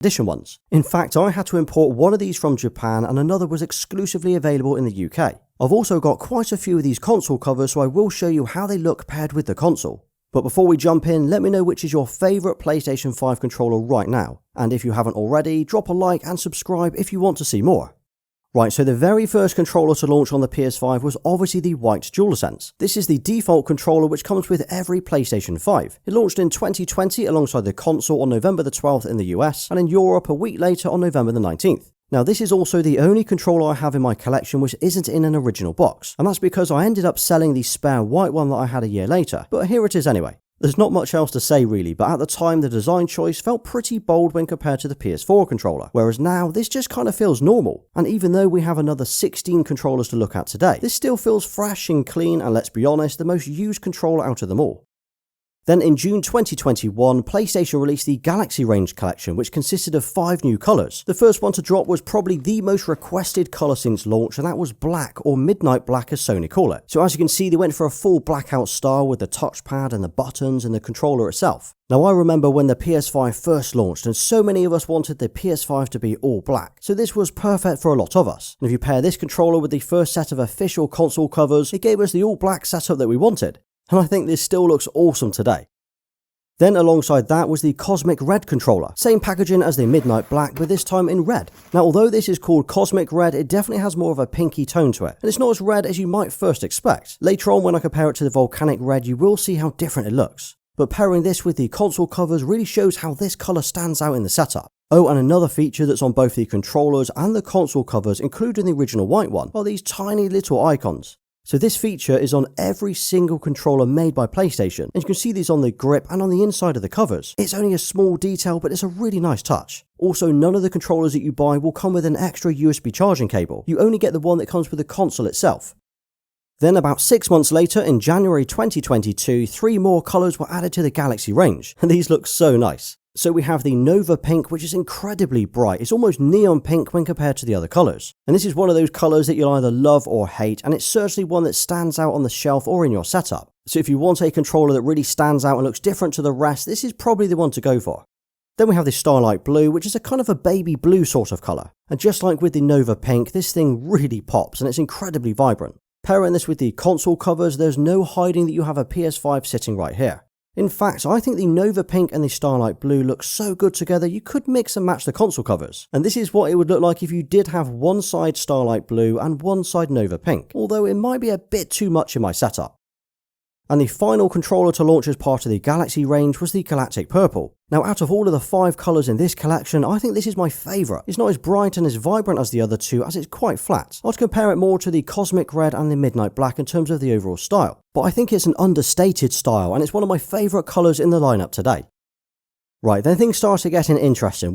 edition ones. In fact, I had to import one of these from Japan and another was exclusively available in the UK. I've also got quite a few of these console covers, so I will show you how they look paired with the console. But before we jump in, let me know which is your favourite PlayStation 5 controller right now. And if you haven't already, drop a like and subscribe if you want to see more. Right, so the very first controller to launch on the PS5 was obviously the white DualSense. This is the default controller which comes with every PlayStation 5. It launched in 2020 alongside the console on November the 12th in the US, and in Europe a week later on November the 19th. Now this is also the only controller I have in my collection which isn't in an original box, and that's because I ended up selling the spare white one that I had a year later, but here it is anyway. There's not much else to say really, but at the time the design choice felt pretty bold when compared to the PS4 controller, whereas now this just kind of feels normal. And even though we have another 16 controllers to look at today, this still feels fresh and clean, and let's be honest, the most used controller out of them all. Then in June 2021, PlayStation released the Galaxy Range collection, which consisted of 5 new colours. The first one to drop was probably the most requested colour since launch, and that was black, or midnight black as Sony call it. So as you can see, they went for a full blackout style with the touchpad and the buttons and the controller itself. Now I remember when the PS5 first launched and so many of us wanted the PS5 to be all black, so this was perfect for a lot of us. And if you pair this controller with the first set of official console covers, it gave us the all black setup that we wanted. And I think this still looks awesome today. Then alongside that was the Cosmic Red controller, same packaging as the Midnight Black but this time in red. Now although this is called Cosmic Red, it definitely has more of a pinky tone to it, and it's not as red as you might first expect. Later on when I compare it to the Volcanic Red you will see how different it looks. But pairing this with the console covers really shows how this colour stands out in the setup. Oh, and another feature that's on both the controllers and the console covers, including the original white one, are these tiny little icons. So this feature is on every single controller made by PlayStation, and you can see these on the grip and on the inside of the covers. It's only a small detail, but it's a really nice touch. Also, none of the controllers that you buy will come with an extra USB charging cable. You only get the one that comes with the console itself. Then about 6 months later, in January 2022, 3 more colours were added to the Galaxy range, and these look so nice. So we have the Nova Pink, which is incredibly bright. It's almost neon pink when compared to the other colours. And this is one of those colours that you'll either love or hate, and it's certainly one that stands out on the shelf or in your setup. So if you want a controller that really stands out and looks different to the rest, this is probably the one to go for. Then we have the Starlight Blue, which is a kind of a baby blue sort of colour. And just like with the Nova Pink, this thing really pops and it's incredibly vibrant. Pairing this with the console covers, there's no hiding that you have a PS5 sitting right here. In fact, I think the Nova Pink and the Starlight Blue look so good together you could mix and match the console covers. And this is what it would look like if you did have one side Starlight Blue and one side Nova Pink, although it might be a bit too much in my setup. And the final controller to launch as part of the Galaxy range was the Galactic Purple. Now out of all of the 5 colours in this collection, I think this is my favourite. It's not as bright and as vibrant as the other 2 as it's quite flat. I'd compare it more to the Cosmic Red and the Midnight Black in terms of the overall style. But I think it's an understated style and it's one of my favourite colours in the lineup today. Right, then things started getting interesting.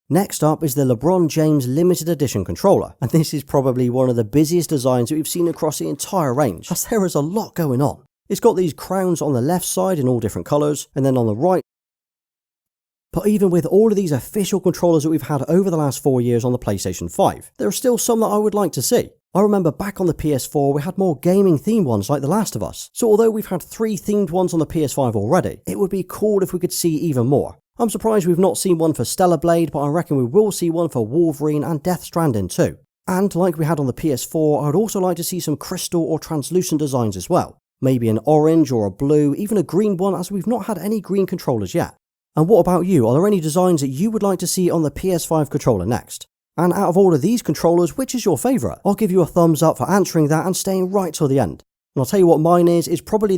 Next up is the LeBron James Limited Edition controller, and this is probably one of the busiest designs that we've seen across the entire range, as there is a lot going on. It's got these crowns on the left side in all different colours, and then on the right. But even with all of these official controllers that we've had over the last 4 years on the PlayStation 5, there are still some that I would like to see. I remember back on the PS4 we had more gaming themed ones like The Last of Us, so although we've had 3 themed ones on the PS5 already, it would be cool if we could see even more. I'm surprised we've not seen one for Stellar Blade, but I reckon we will see one for Wolverine and Death Stranding too. And like we had on the PS4, I would also like to see some crystal or translucent designs as well. Maybe an orange or a blue, even a green one, as we've not had any green controllers yet. And what about you? Are there any designs that you would like to see on the PS5 controller next? And out of all of these controllers, which is your favourite? I'll give you a thumbs up for answering that and staying right till the end. And I'll tell you what mine is probably the